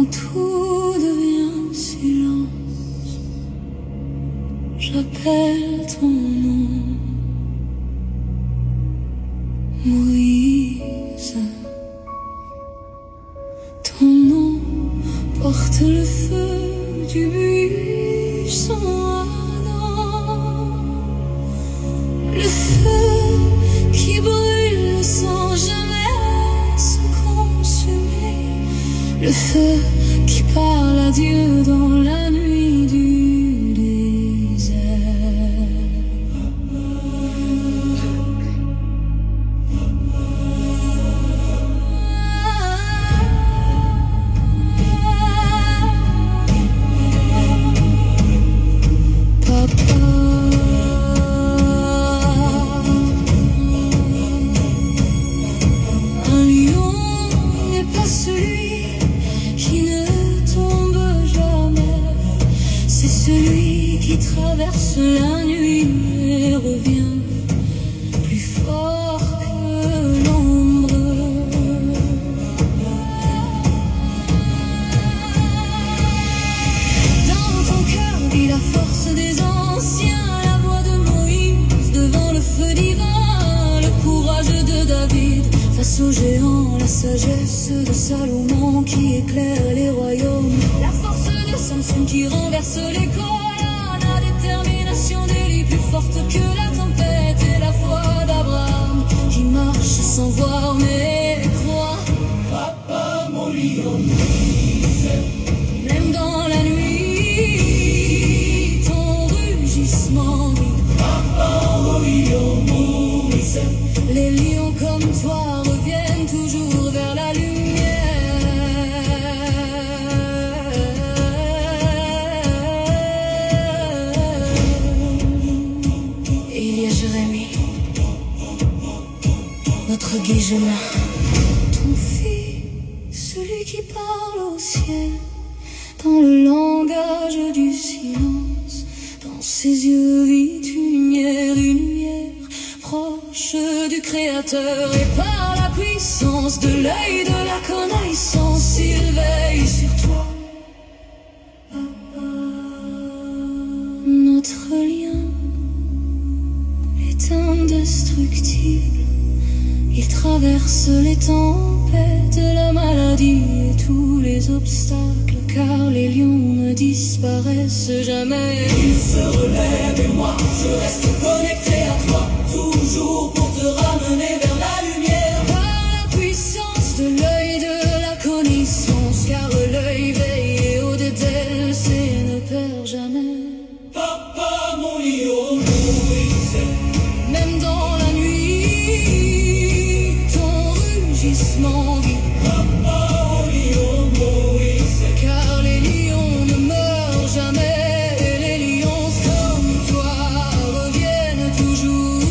quand tout devient silence, j'appelle ton nom, Moïse. Ton nom porte le feu du buisson ardent, le feu qui brûle sans jamais se consumer, le feu qui parle à Dieu dans la nuit du désert. Un lion n'est pas celui qui ne tombe jamais, c'est celui qui traverse la nuit et revient plus fort que l'ombre. Dans ton cœur vit la force des anciens, la voix de Moïse devant le feu divin, le courage de David face aux géants, la sagesse de Salomon qui éclaire les royaumes, la force de Samson qui renverse les colonnes, la détermination d'Élie plus forte que la tempête, et la foi d'Abraham qui marche sans voir mais croit. Papa, mon lion, même dans la nuit, ton rugissement vit. Papa, mon lion, Moïse. Les lions comme toi reviennent toujours vers la lumière. Et il y a Jérémie, notre Guéjema, ton fils, celui qui parle au ciel, dans le langage du silence, dans ses yeux vit une lumière proche du Créateur, et par la puissance de l'œil de la connaissance, il veille sur toi. Notre lien est indestructible, il traverse les tempêtes, la maladie et tous les obstacles, car les lions ne disparaissent jamais. Il se relève et moi je reste connecté à toi, toujours pour te ramener vers la lumière. Par la puissance de l'œil de la connaissance, car l'œil veille et au-dedans c'est ne perd jamais. Papa, mon lion, Moïse, même dans la nuit, ton rugissement vit. Papa, mon lion, Moïse, car les lions ne meurent jamais, et les lions comme toi reviennent toujours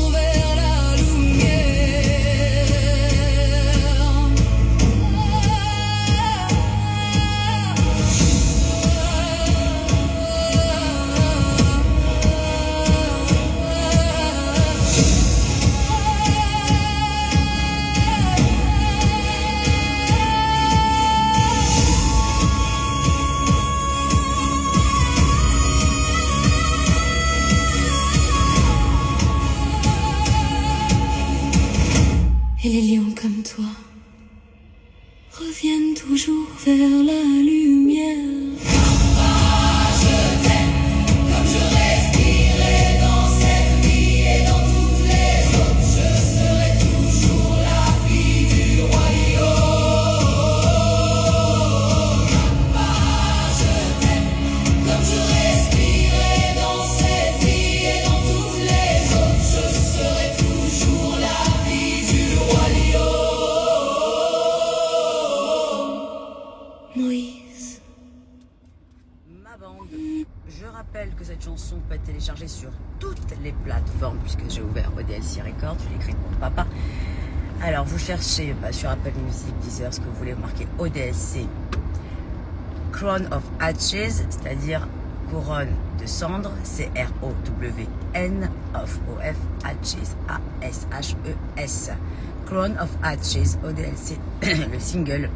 vers la lumière. Et les lions comme toi reviennent toujours vers la lumière. Moïse. Ma bande. Je rappelle que cette chanson peut être téléchargée sur toutes les plateformes puisque j'ai ouvert ODLC Records, je l'ai écrite pour papa. Alors vous cherchez sur Apple Music, Deezer, ce que vous voulez, vous marquez ODLC Crown of Ashes, c'est-à-dire couronne de cendre, C-R-O-W-N of O-F-H-A-S-H-E-S. Crown of Hatches, ODLC, le single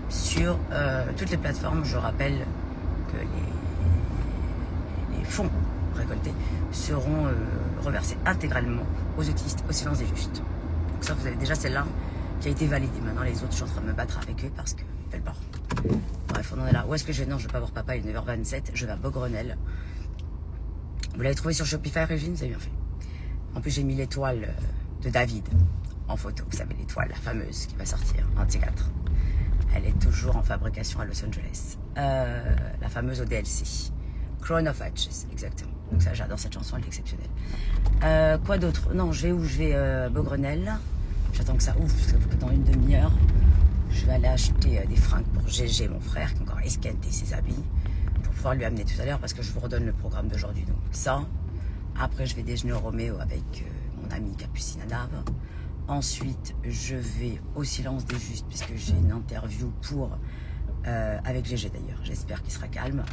sur toutes les plateformes. Je rappelle que les fonds récoltés seront reversés intégralement aux autistes au silence des justes. Donc ça, vous avez déjà celle-là qui a été validée. Maintenant, les autres, je suis en train de me battre avec eux parce qu'ils veulent pas. Bref, on en est là. Où est-ce que je vais? Non, je vais pas voir papa, il est 9h27. Je vais à Beaugrenelle. Vous l'avez trouvé sur Shopify, Régine? Vous avez bien fait. En plus, j'ai mis l'étoile de David en photo. Vous savez, l'étoile, la fameuse, qui va sortir, un de ces 4. Elle est toujours en fabrication à Los Angeles. La fameuse ODLC. Crown of Hatches, exactement. Donc ça, j'adore cette chanson, elle est exceptionnelle. Quoi d'autre? Non, je vais où? Je vais Beaugrenelle. J'attends que ça ouvre, parce que dans une demi-heure, je vais aller acheter des fringues pour Gégé, mon frère, qui a encore esquinté ses habits, pour pouvoir lui amener tout à l'heure, parce que je vous redonne le programme d'aujourd'hui. Donc ça, après je vais déjeuner au Roméo avec mon amie Capucine Nave. Ensuite, je vais au Silence des Justes, puisque j'ai une interview avec Gégé d'ailleurs, j'espère qu'il sera calme.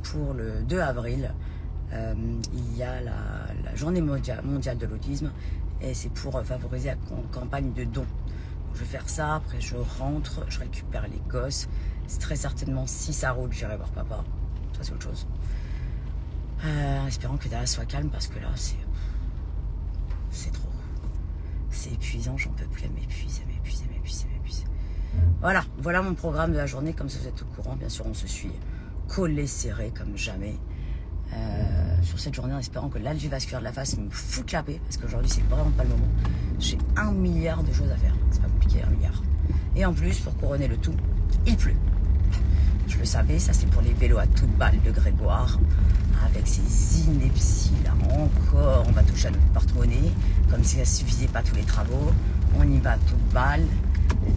Pour le 2 avril, il y a la journée mondiale de l'autisme, et c'est pour favoriser la campagne de dons. Donc, je vais faire ça, après je rentre, je récupère les gosses. C'est très certainement, si ça roule, j'irai voir papa. Ça, c'est autre chose. En espérant que Dallas soit calme, parce que là, c'est trop. C'est épuisant, j'en peux plus, elle m'épuise. Voilà mon programme de la journée, comme ça vous êtes au courant. Bien sûr, on se suit collé, serré, comme jamais. Sur cette journée, en espérant que l'algie vasculaire de la face me fout la paix, parce qu'aujourd'hui, c'est vraiment pas le moment. J'ai 1 milliard de choses à faire. C'est pas compliqué, 1 milliard. Et en plus, pour couronner le tout, il pleut. Je le savais, ça c'est pour les vélos à toute balle de Grégoire. Avec ces inepties là, encore, on va toucher à notre porte-monnaie, comme si ça suffisait pas tous les travaux. On y va à toute balle,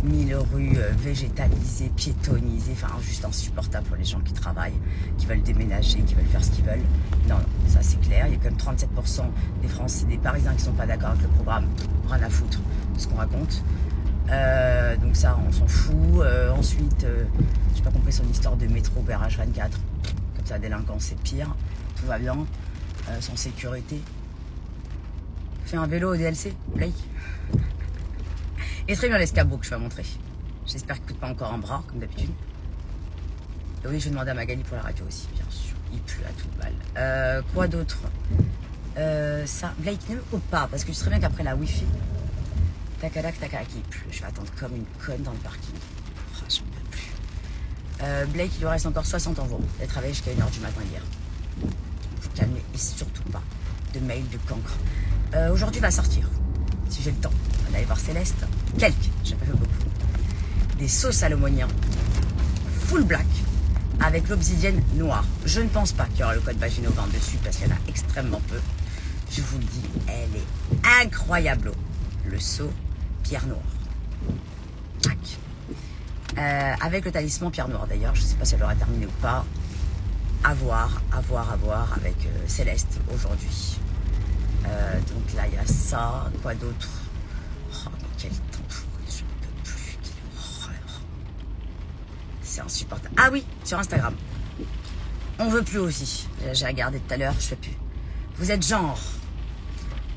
1000 rues végétalisées, piétonnisées, enfin juste insupportable pour les gens qui travaillent, qui veulent déménager, qui veulent faire ce qu'ils veulent. Non, ça c'est clair, il y a quand même 37% des Français, des Parisiens qui sont pas d'accord avec le programme, rien à foutre de ce qu'on raconte. Donc ça, on s'en fout. Ensuite, j'ai pas compris son histoire de métro vers H24. Comme ça, la délinquance, c'est pire. Tout va bien. Sans sécurité. Fais un vélo au DLC, Blake. Et très bien l'escabeau que je vais montrer. J'espère qu'il ne coûte pas encore un bras, comme d'habitude. Et oui, je vais demander à Magali pour la radio aussi, bien sûr. Il pleut à toute balle. Quoi d'autre? Ça, Blake, ne me coupe pas, parce que je sais très bien qu'après la Wi-Fi, tacadac, il pleut. Je vais attendre comme une conne dans le parking. Oh, j'en peux plus. Blake, il lui reste encore 60 envois. Il a travaillé jusqu'à 1h du matin hier. Vous calmez, et surtout pas de mail de cancre. Aujourd'hui va sortir, si j'ai le temps. On va aller voir Céleste. Quelques, j'ai pas fait beaucoup. Des sauces salomoniens full black avec l'obsidienne noire. Je ne pense pas qu'il y aura le code Vagino20 dessus parce qu'il y en a extrêmement peu. Je vous le dis, elle est incroyable. Le seau pierre noire. Tac. Avec le talisman pierre noire d'ailleurs. Je ne sais pas si elle aura terminé ou pas. À voir avec Céleste aujourd'hui. Donc là, il y a ça. Quoi d'autre? Oh, mais quel temps fou. Je ne peux plus. Quelle horreur. C'est insupportable. Ah oui, sur Instagram. On veut plus aussi. J'ai regardé tout à l'heure, je fais plus. Vous êtes genre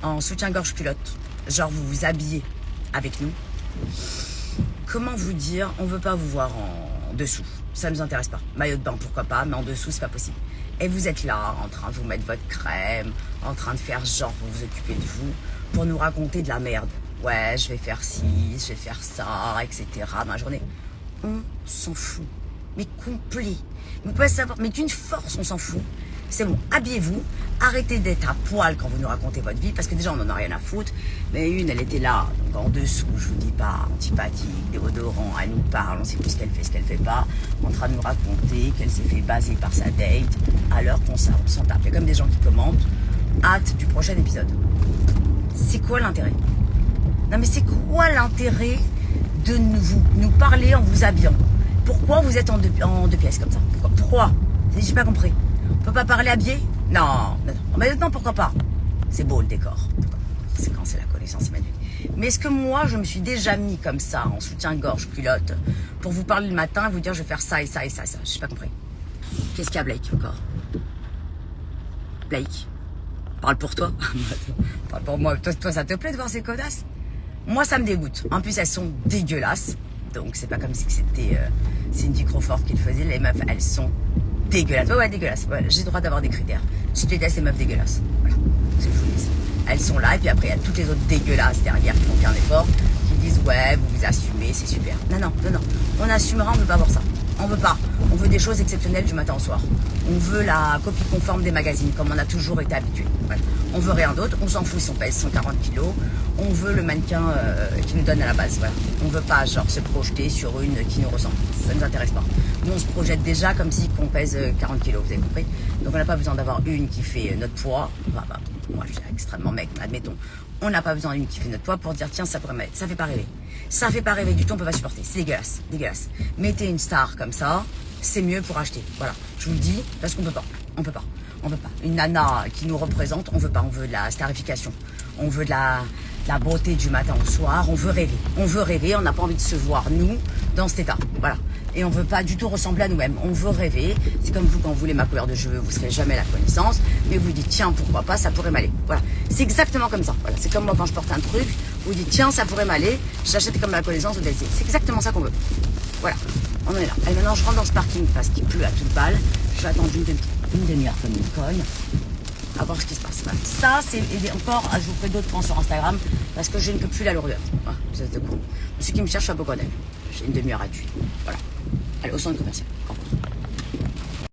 en soutien-gorge culotte. Genre vous vous habillez avec nous. Comment vous dire? On veut pas vous voir en dessous. Ça nous intéresse pas. Maillot de bain, pourquoi pas, mais en dessous, c'est pas possible. Et vous êtes là, en train de vous mettre votre crème, en train de faire genre, vous vous occupez de vous, pour nous raconter de la merde. Ouais, je vais faire ci, je vais faire ça, etc. dans la journée. On s'en fout. Mais complet. Vous pouvez savoir, mais d'une force, on s'en fout. C'est bon, habillez-vous, arrêtez d'être à poil quand vous nous racontez votre vie, parce que déjà, on n'en a rien à foutre. Mais une, elle était là, donc en dessous, je vous dis pas, antipathique, déodorant, elle nous parle, on sait plus ce qu'elle fait pas, en train de nous raconter qu'elle s'est fait baser par sa date, alors qu'on s'en tape. Il y a comme des gens qui commentent, hâte du prochain épisode. C'est quoi l'intérêt? Non mais c'est quoi l'intérêt de nous parler en vous habillant? Pourquoi vous êtes en deux pièces comme ça? Pourquoi? J'ai pas compris. On peut pas parler habillé? Non. Mais maintenant, pourquoi pas? C'est beau le décor. C'est quand c'est la connaissance Emmanuel. Mais est-ce que moi, je me suis déjà mis comme ça, en soutien-gorge, culotte, pour vous parler le matin, vous dire je vais faire ça et ça et ça et ça? J'ai pas compris. Qu'est-ce qu'il y a, Blake, encore? Blake, parle pour toi. Parle pour moi. Toi, ça te plaît de voir ces connasses? Moi, ça me dégoûte. En plus, elles sont dégueulasses. Donc, c'est pas comme si c'était Cindy Crawford qui le faisait. Les meufs, elles sont dégueulasses. Ouais, dégueulasses. Ouais, j'ai le droit d'avoir des critères. Je déteste les meufs dégueulasses. Voilà. C'est ce que je vous dis. Elles sont là. Et puis après, il y a toutes les autres dégueulasses derrière qui font qu'un effort. Qui disent, ouais, vous assumez, c'est super. Non. On assumera, on veut pas voir ça. On veut pas. On veut des choses exceptionnelles du matin au soir. On veut la copie conforme des magazines, comme on a toujours été habitué. Ouais. On veut rien d'autre. On s'en fout si on pèse 140 kilos. On veut le mannequin qui nous donne à la base. Voilà. On veut pas genre se projeter sur une qui nous ressemble. Ça nous intéresse pas. Nous, on se projette déjà comme si on pèse 40 kilos. Vous avez compris? Donc, on n'a pas besoin d'avoir une qui fait notre poids. Moi, je suis extrêmement mec, admettons. On n'a pas besoin d'une qui fait notre poids pour dire tiens, ça pourrait m'aider. Ça fait pas rêver. Ça fait pas rêver du tout, on peut pas supporter. C'est dégueulasse, dégueulasse. Mettez une star comme ça, c'est mieux pour acheter. Voilà, je vous le dis, parce qu'on peut pas. On peut pas. Une nana qui nous représente, on veut pas. On veut de la starification. On veut de la beauté du matin au soir. On veut rêver. On n'a pas envie de se voir, nous, dans cet état. Voilà. Et on veut pas du tout ressembler à nous-mêmes. On veut rêver. C'est comme vous, quand vous voulez ma couleur de cheveux, vous serez jamais la connaissance. Mais vous dites, tiens, pourquoi pas, ça pourrait m'aller. Voilà. C'est exactement comme ça. Voilà. C'est comme moi quand je porte un truc, vous dites, tiens, ça pourrait m'aller. J'achète comme la connaissance au DLC. C'est exactement ça qu'on veut. Voilà. On en est là. Et maintenant, je rentre dans ce parking parce qu'il pleut à toute balle. Je vais attendre une demi-heure comme une conne. À voir ce qui se passe. Voilà. Ça, c'est encore, je vous ferai d'autres points sur Instagram parce que je ne peux plus la lourdeur. Voilà, vous êtes au courant. Ceux qui me cherchent à Bogonel, j'ai une demi-heure à tuer. Voilà. Allez, au centre commercial. Au revoir.